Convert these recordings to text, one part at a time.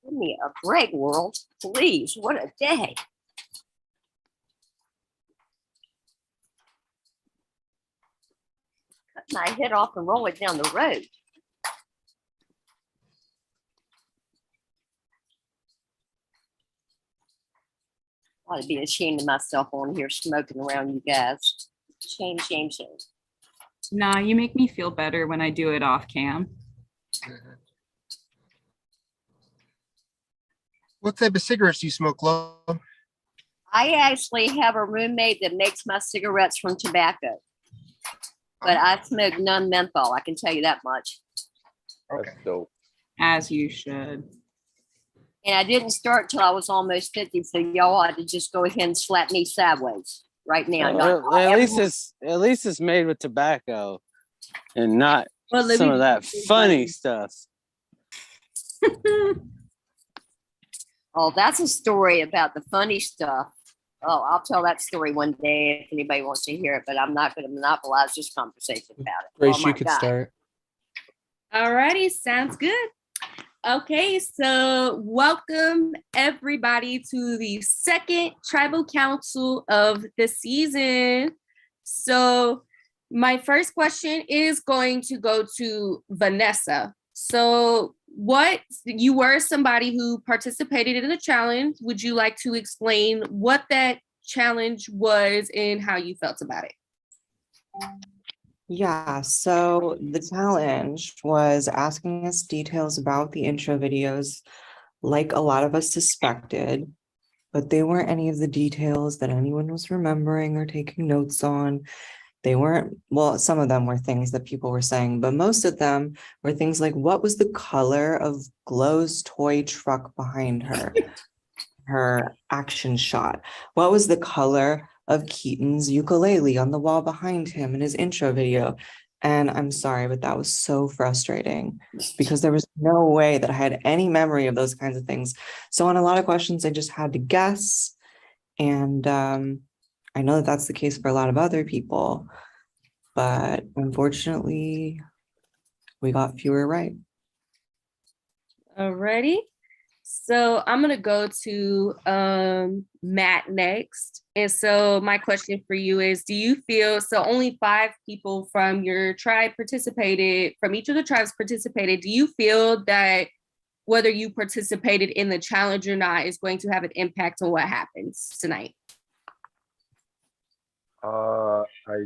Give me a break, world. Please, what a day. Cut my head off and roll it down the road. I ought to be ashamed of myself on here smoking around you guys. Shame, shame, shame. Nah, you make me feel better when I do it off cam. What type of cigarettes do you smoke, Lo? I actually have a roommate that makes my cigarettes from tobacco, but I smoke none menthol. I can tell you that much. Okay. That's dope. As you should. And I didn't start till I was almost 50, so y'all ought to just go ahead and slap me sideways right now. At least it's made with tobacco and not some of that funny stuff. Oh, that's a story about the funny stuff. Oh, I'll tell that story one day if anybody wants to hear it, but I'm not going to monopolize this conversation about it. Grace, Oh my you could God. start. Alrighty, sounds good. Okay, so welcome everybody to the second tribal council of the season. So my first question is going to go to Vanessa. So you were somebody who participated in the challenge. Would you like to explain what that challenge was and how you felt about it? Yeah, so the challenge was asking us details about the intro videos, like a lot of us suspected, but they weren't any of the details that anyone was remembering or taking notes on. They weren't, well, some of them were things that people were saying, but most of them were things like, what was the color of Glow's toy truck behind her? Her action shot. What was the color of Keaton's ukulele on the wall behind him in his intro video? And I'm sorry, but that was so frustrating because there was no way that I had any memory of those kinds of things. So on a lot of questions, I just had to guess. And I know that that's the case for a lot of other people, but unfortunately, we got fewer right. Alrighty. So I'm going to go to Matt next. And so my question for you is, do you feel, so only 5 people from your tribe participated, from each of the tribes participated, do you feel that whether you participated in the challenge or not is going to have an impact on what happens tonight? I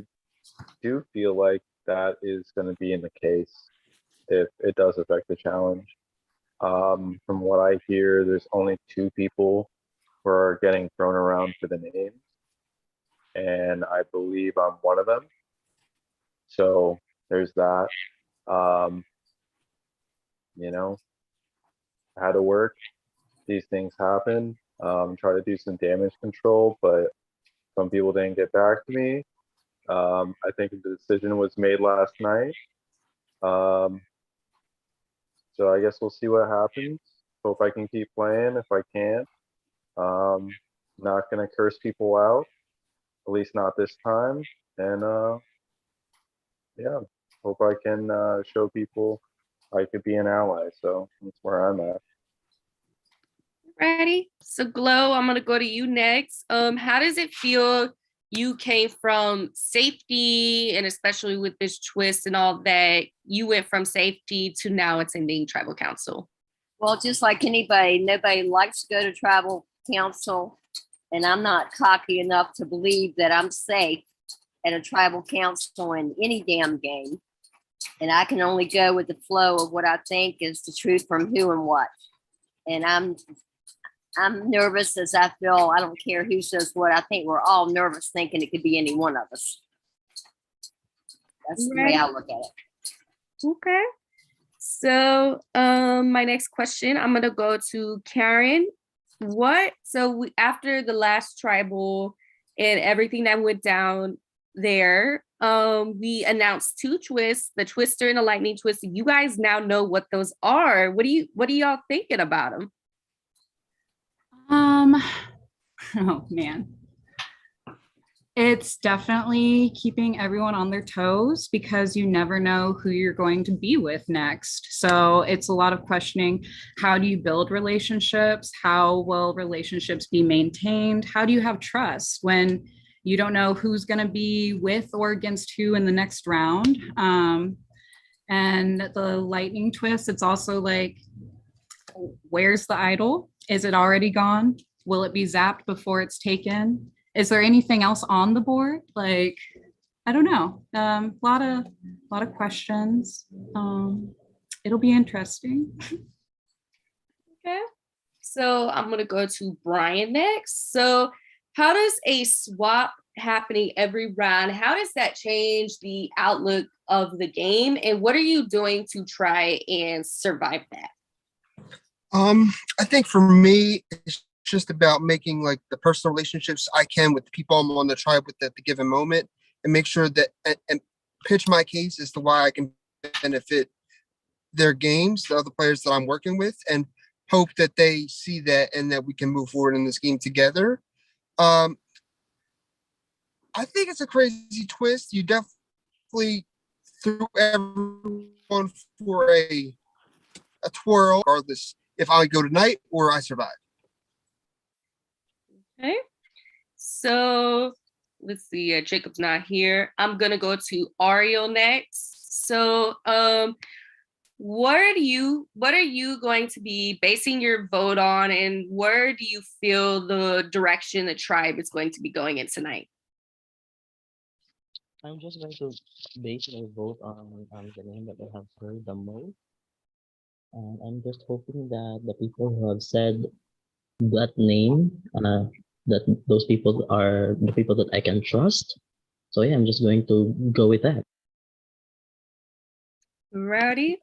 do feel like that is going to be in the case if it does affect the challenge. From what I hear, there's only 2 people who are getting thrown around for the names, and I believe I'm one of them. So there's that. You know, how to work. These things happen. Try to do some damage control, but some people didn't get back to me. I think the decision was made last night. So I guess we'll see what happens. Hope I can keep playing. If I can't, not gonna curse people out, at least not this time. And yeah, hope I can show people I could be an ally. So that's where I'm at. Ready? So Glow, I'm going to go to you next. How does it feel? You came from safety, and especially with this twist and all that, you went from safety to now attending tribal council. Well, just like anybody, nobody likes to go to tribal council, and I'm not cocky enough to believe that I'm safe at a tribal council in any damn game. And I can only go with the flow of what I think is the truth from who and what. And I'm nervous as I feel. I don't care who says what. I think we're all nervous thinking it could be any one of us. That's the way I look at it. Okay. So my next question, I'm going to go to Karen. After the last tribal and everything that went down there, we announced 2 twists, the twister and the lightning twist. You guys now know what those are. What are y'all thinking about them? Oh man. It's definitely keeping everyone on their toes because you never know who you're going to be with next. So it's a lot of questioning. How do you build relationships? How will relationships be maintained? How do you have trust when you don't know who's going to be with or against who in the next round? And the lightning twist, it's also like, where's the idol? Is it already gone? Will it be zapped before it's taken? Is there anything else on the board? Like, I don't know. A lot of questions. It'll be interesting. Okay. So I'm gonna go to Brian next. So how does a swap happening every round, how does that change the outlook of the game? And what are you doing to try and survive that? I think for me, it's just about making like the personal relationships I can with the people I'm on the tribe with at the given moment, and make sure that and pitch my case as to why I can benefit their games, the other players that I'm working with, and hope that they see that and that we can move forward in this game together. Um, I think it's a crazy twist. You definitely threw everyone for a twirl, regardless if I go tonight or I survive. Okay. So let's see. Jacob's not here. I'm gonna go to Ariel next. So what are you going to be basing your vote on, and where do you feel the direction the tribe is going to be going in tonight? I'm just going to base my vote on the name that I have heard the most. And I'm just hoping that the people who have said that name, that those people are the people that I can trust. So yeah, I'm just going to go with that. Rowdy.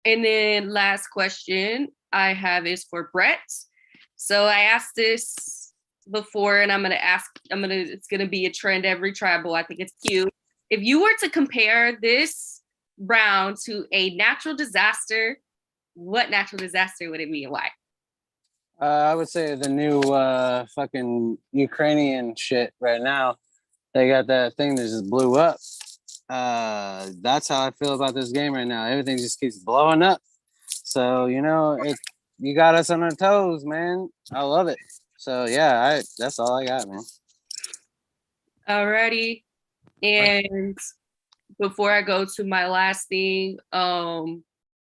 And then last question I have is for Brett. So I asked this before, and it's gonna be a trend every tribal. I think it's cute. If you were to compare this round to a natural disaster, what natural disaster would it be and why? I would say the new fucking Ukrainian shit right now. They got that thing that just blew up. That's how I feel about this game right now. Everything just keeps blowing up. So you got us on our toes, man. I love it. So yeah, that's all I got, man. Alrighty. And before I go to my last thing,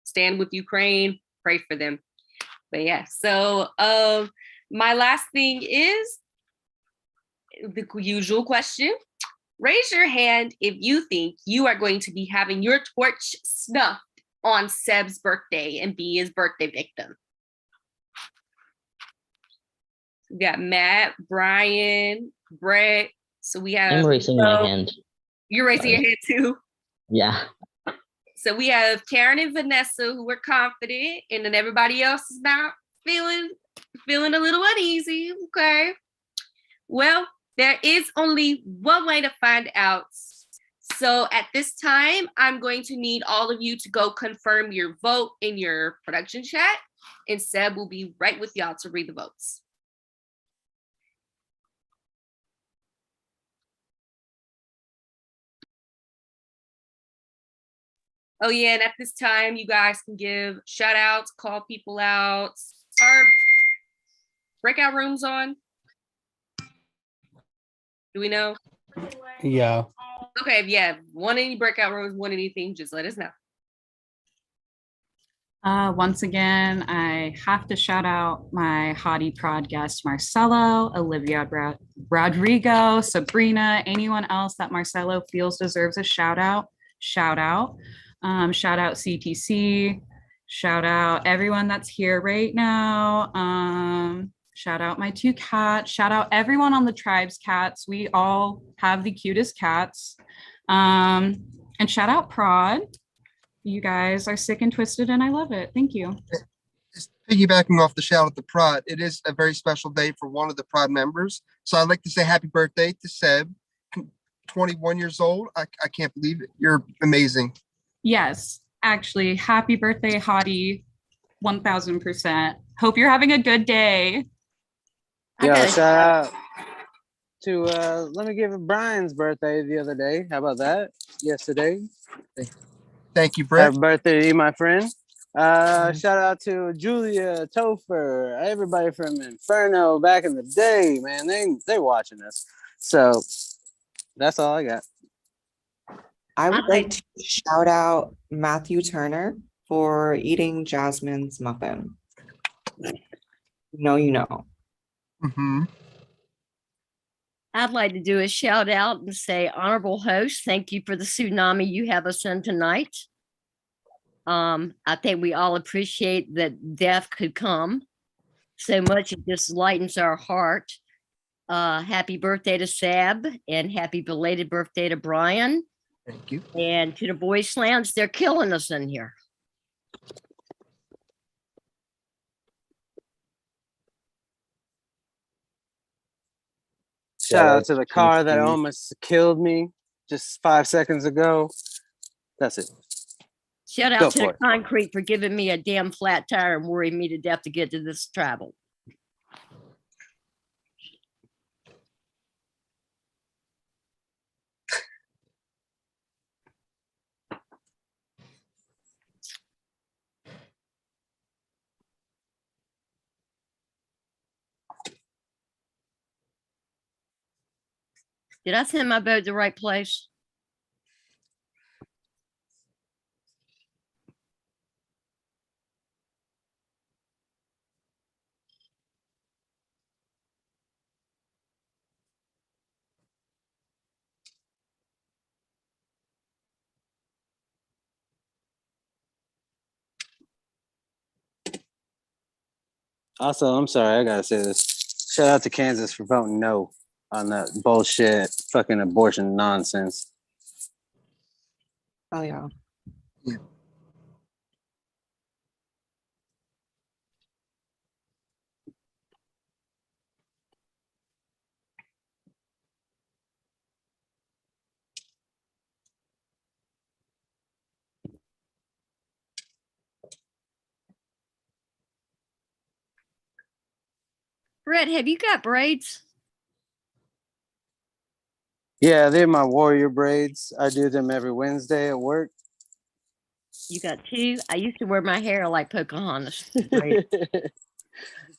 stand with Ukraine, pray for them. But yeah, so my last thing is the usual question. Raise your hand if you think you are going to be having your torch snuffed on Seb's birthday and be his birthday victim. We got Matt, Brian, Brett. So we have. I'm raising my hand. You're raising your hand too. Yeah. So we have Karen and Vanessa who are confident, and then everybody else is not feeling a little uneasy. Okay. Well, there is only one way to find out. So at this time, I'm going to need all of you to go confirm your vote in your production chat, and Seb will be right with y'all to read the votes. Oh yeah, and at this time, you guys can give shout outs, call people out. Are breakout rooms on? Do we know? Yeah. Okay, if you have want any breakout rooms, want anything, just let us know. Once again, I have to shout out my hottie prod guests, Marcelo, Olivia Rodrigo, Sabrina, anyone else that Marcelo feels deserves a shout out. Shout out CTC, shout out everyone that's here right now. Shout out my two cats, shout out everyone on the tribe's cats. We all have the cutest cats. And shout out Prod. You guys are sick and twisted and I love it. Thank you. Just piggybacking off the shout out to Prod, it is a very special day for one of the Prod members. So I'd like to say happy birthday to Seb, 21 years old. I can't believe it. You're amazing. Yes, actually, happy birthday, hottie, 1000%. Hope you're having a good day. Yo, shout out. to let me give it Brian's birthday the other day. How about that? Yesterday. Thank you, Brett. Happy birthday to you, my friend. Shout out to Julia Topher, everybody from Inferno back in the day, man. They watching us. So that's all I got. I would I'd like like- to shout out Matthew Turner for eating Jasmine's muffin. You know. Hmm. I'd like to do a shout out and say, honorable host, thank you for the tsunami you have us in tonight. I think we all appreciate that death could come so much. It just lightens our heart. Happy birthday to Sab and happy belated birthday to Brian. Thank you. And to the Boys Lounge, they're killing us in here. Shout out to the that's car that GT. almost killed me just 5 seconds ago. That's it. Shout Go out to for the it. concrete for giving me a damn flat tire and worrying me to death to get to this travel. Did I send my boat the right place? Also, I'm sorry, I gotta say this. Shout out to Kansas for voting no on that bullshit fucking abortion nonsense. Oh yeah. Brett, have you got braids? Yeah, they're my warrior braids. I do them every Wednesday at work. You got two? I used to wear my hair like Pocahontas. I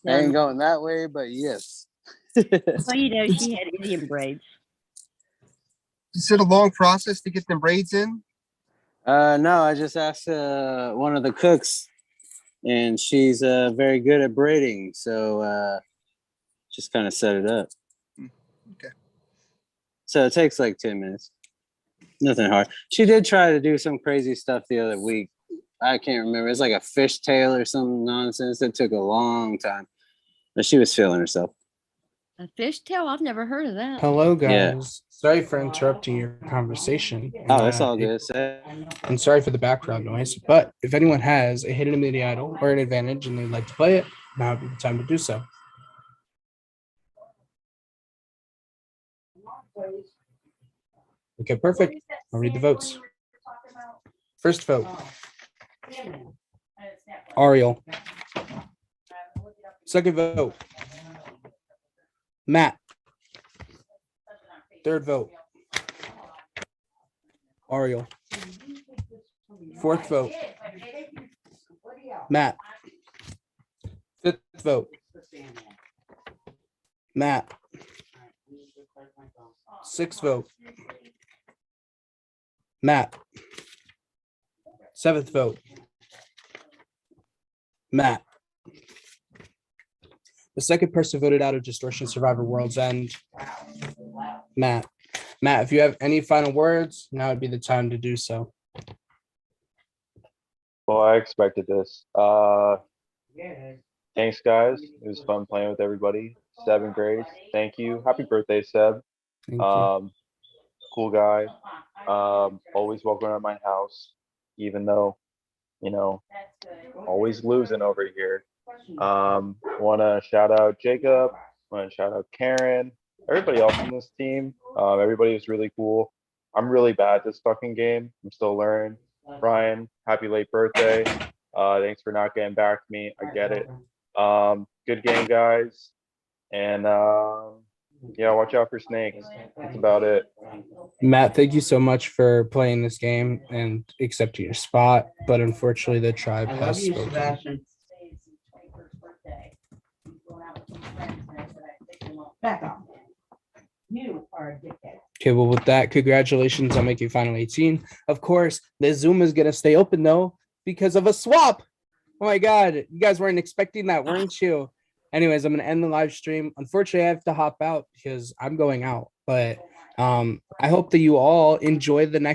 ain't going that way, but yes. Well, you know, she had Indian braids. Is it a long process to get them braids in? No, I just asked one of the cooks, and she's very good at braiding, so just kind of set it up. Okay. So it takes like 10 minutes. Nothing hard. She did try to do some crazy stuff the other week. I can't remember. It's like a fishtail or some nonsense. It took a long time, but she was feeling herself. A fishtail? I've never heard of that. Hello, Yeah. guys. Sorry for interrupting your conversation. Oh, that's Uh, all it- good. Say- And sorry for the background noise. But if anyone has a hidden immunity idol or an advantage and they'd like to play it, now would be the time to do so. Okay, perfect. I'll read the votes. First vote, Ariel. Second vote, Matt. Third vote, Ariel. Fourth vote, Matt. Fifth vote, Matt. Sixth vote, Matt. Seventh vote, Matt. The second person voted out of Distortion Survivor World's End, Matt. Matt, if you have any final words, now would be the time to do so. Well, I expected this. Thanks, guys. It was fun playing with everybody. 7th grade. Thank you. Happy birthday, Seb. Thank you. Cool guy. Always welcome at my house, even though, you know, always losing over here. Want to shout out Jacob. Want to shout out Karen. Everybody else on this team. Everybody was really cool. I'm really bad at this fucking game. I'm still learning. Brian, happy late birthday. Thanks for not getting back to me. I get it. Good game, guys. And Yeah, watch out for snakes. That's about it. Matt, thank you so much for playing this game and accepting your spot. But unfortunately, the tribe has spoken. Okay, well, with that, congratulations on making Final 18. Of course, the Zoom is going to stay open, though, because of a swap. Oh my God, you guys weren't expecting that, weren't you? Anyways, I'm going to end the live stream. Unfortunately, I have to hop out because I'm going out. But I hope that you all enjoy the next